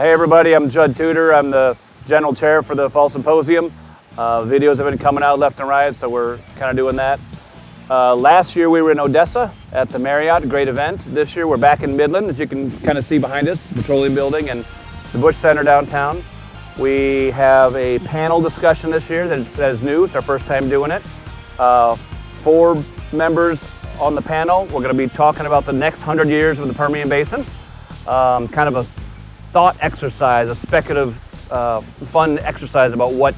Hey everybody, I'm Judd Tudor. I'm the general chair for the Fall Symposium. Videos have been coming out left and right, so we're kind of doing that. Last year we were in Odessa at the Marriott, great event. This year we're back in Midland, as you can kind of see behind us, the Petroleum Building and the Bush Center downtown. We have a panel discussion this year that is new. It's our first time doing it. 4 members on the panel. We're going to be talking about the next 100 years of the Permian Basin. Kind of a thought exercise, a speculative, fun exercise about what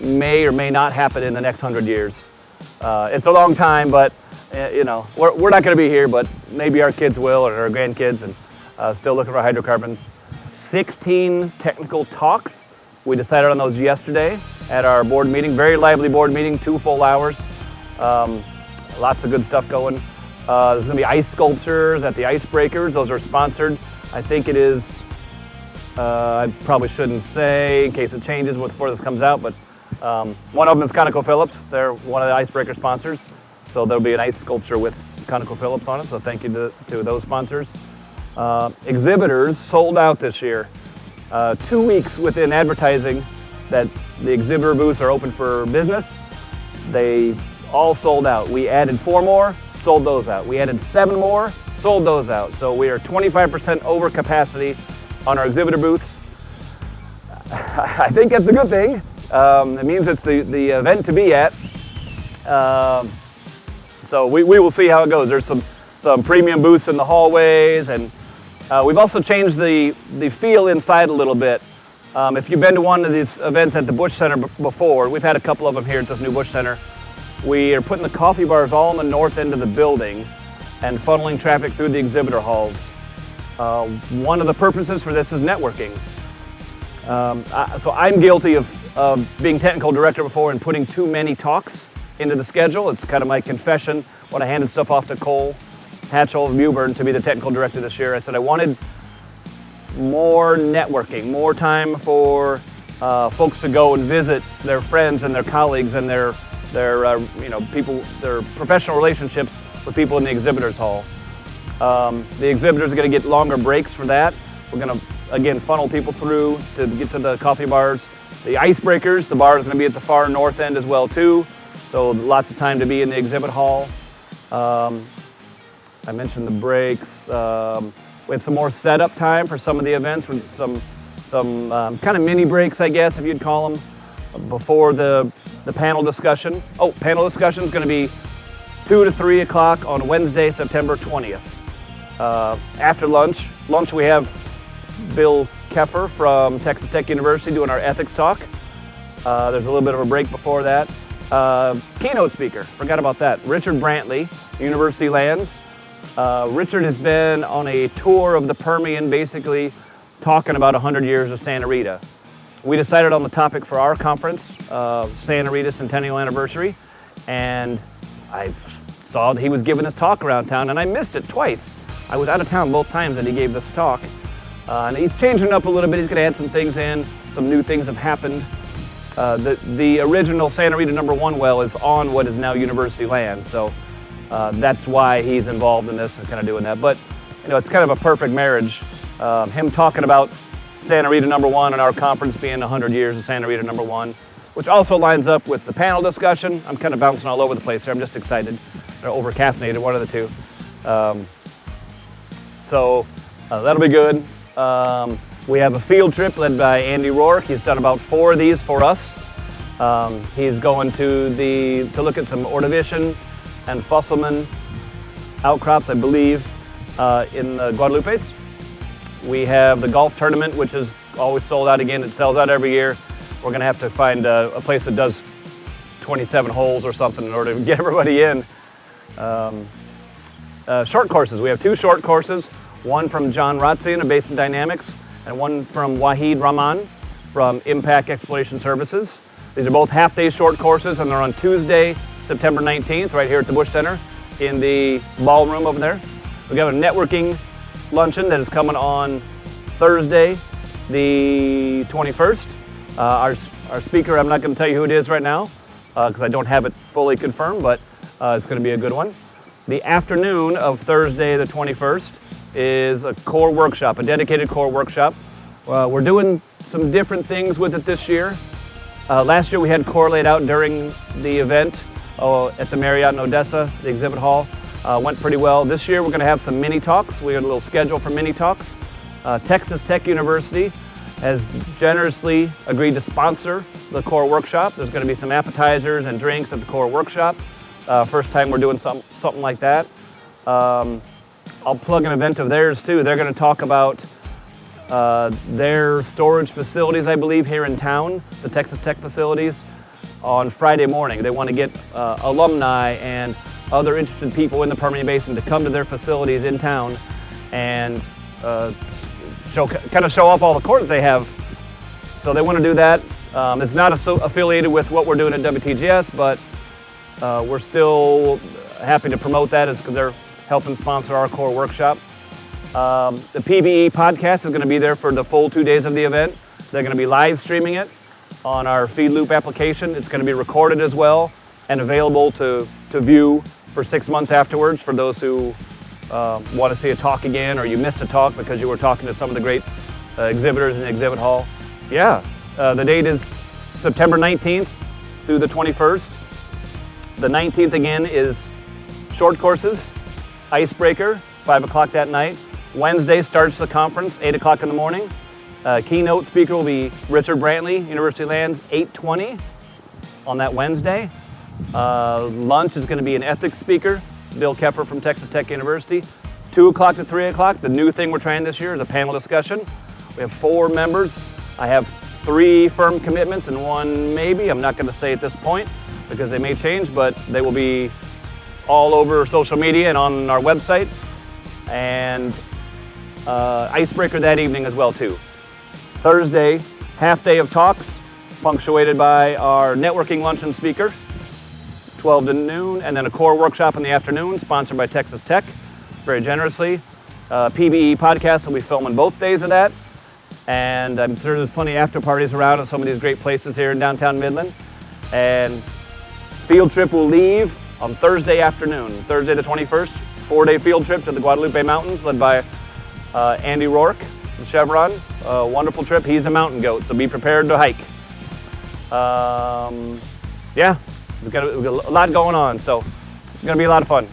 may or may not happen in the next 100 years. It's a long time, but you know, we're not going to be here, but maybe our kids will, or our grandkids, and still looking for hydrocarbons. 16 technical talks. We decided on those yesterday at our board meeting. Very lively board meeting, 2 full hours. Lots of good stuff going. There's going to be ice sculptures at the Icebreakers. Those are sponsored. I think it is, I probably shouldn't say in case it changes before this comes out, but one of them is ConocoPhillips. They're one of the Icebreaker sponsors. So there'll be an ice sculpture with ConocoPhillips on it, so thank you to those sponsors. Exhibitors sold out this year. 2 weeks within advertising that the exhibitor booths are open for business, they all sold out. We added 4 more, sold those out. We added 7 more, sold those out. So we are 25% over capacity on our exhibitor booths. I think that's a good thing. It means it's the event to be at. So we will see how it goes. There's some premium booths in the hallways, and we've also changed the feel inside a little bit. If you've been to one of these events at the Bush Center before, we've had a couple of them here at this new Bush Center. We are putting the coffee bars all on the north end of the building and funneling traffic through the exhibitor halls. One of the purposes for this is networking. So I'm guilty of being technical director before and putting too many talks into the schedule. It's kind of my confession when I handed stuff off to Cole Hatchell of Mewburn to be the technical director this year. I said I wanted more networking, more time for folks to go and visit their friends and their colleagues and their people, their professional relationships with people in the exhibitors hall. The exhibitors are going to get longer breaks for that. We're going to again funnel people through to get to the coffee bars. The Icebreakers, the bar is going to be at the far north end as well too. So lots of time to be in the exhibit hall. I mentioned the breaks. We have some more setup time for some of the events, with some kind of mini breaks, I guess, if you'd call them, before the panel discussion. Oh, panel discussion is going to be 2 to 3 o'clock on Wednesday, September 20th. After lunch we have Bill Keffer from Texas Tech University doing our ethics talk. There's a little bit of a break before that. Keynote speaker, forgot about that. Richard Brantley, University Lands. Richard has been on a tour of the Permian, basically talking about 100 years of Santa Rita. We decided on the topic for our conference, Santa Rita Centennial Anniversary, and I saw that he was giving his talk around town, and I missed it twice. I was out of town both times that he gave this talk. And he's changing it up a little bit. He's going to add some things in. Some new things have happened. The original Santa Rita #1 well is on what is now University Land, so that's why he's involved in this and kind of doing that. But you know, it's kind of a perfect marriage. Him talking about Santa Rita #1 and our conference being 100 years of Santa Rita #1, which also lines up with the panel discussion. I'm kind of bouncing all over the place here. I'm just excited. They're over-caffeinated, one of the two. So that'll be good. We have a field trip led by Andy Rourke. He's done about 4 of these for us. He's going to look at some Ordovician and Fusselman outcrops, I believe, in the Guadalupes. We have the golf tournament, which is always sold out again. It sells out every year. We're going to have to find a place that does 27 holes or something in order to get everybody in. Short courses. We have 2 short courses, one from John Rotzian of Basin Dynamics and one from Wahid Rahman from Impact Exploration Services. These are both half-day short courses, and they're on Tuesday, September 19th, right here at the Bush Center in the ballroom over there. We've got a networking luncheon that is coming on Thursday, the 21st. Our speaker, I'm not going to tell you who it is right now because I don't have it fully confirmed, but it's going to be a good one. The afternoon of Thursday, the 21st, is a core workshop, a dedicated core workshop. We're doing some different things with it this year. Last year we had Correlate out during the event at the Marriott in Odessa, the exhibit hall. Went pretty well. This year we're going to have some mini talks. We had a little schedule for mini talks. Texas Tech University has generously agreed to sponsor the core workshop. There's going to be some appetizers and drinks at the core workshop. First time we're doing something like that. I'll plug an event of theirs too. They're going to talk about their storage facilities, I believe, here in town, the Texas Tech facilities, on Friday morning. They want to get alumni and other interested people in the Permian Basin to come to their facilities in town and kind of show off all the core that they have. So they want to do that. It's not affiliated with what we're doing at WTGS, but we're still happy to promote that because they're helping sponsor our core workshop. The PBE podcast is going to be there for the full 2 days of the event. They're going to be live streaming it on our feed loop application. It's going to be recorded as well and available to view for 6 months afterwards for those who want to see a talk again, or you missed a talk because you were talking to some of the great exhibitors in the exhibit hall. Yeah, the date is September 19th through the 21st. The 19th again is short courses, icebreaker, 5 o'clock that night. Wednesday starts the conference, 8 o'clock in the morning. Keynote speaker will be Richard Brantley, University Lands, 8:20 on that Wednesday. Lunch is going to be an ethics speaker, Bill Keffer from Texas Tech University. 2 o'clock to 3 o'clock, the new thing we're trying this year is a panel discussion. We have 4 members. I have 3 firm commitments and 1 maybe. I'm not going to say at this point because they may change, but they will be all over social media and on our website. And icebreaker that evening as well too. Thursday, half day of talks, punctuated by our networking luncheon speaker, 12 to noon, and then a core workshop in the afternoon, sponsored by Texas Tech, very generously. PBE podcast will be filming both days of that, and I'm sure there's plenty of after parties around at some of these great places here in downtown Midland. And field trip will leave on Thursday afternoon, Thursday the 21st, 4-day field trip to the Guadalupe Mountains, led by Andy Rourke, the Chevron. Wonderful trip. He's a mountain goat, so be prepared to hike. Yeah, we've got a lot going on, so it's going to be a lot of fun.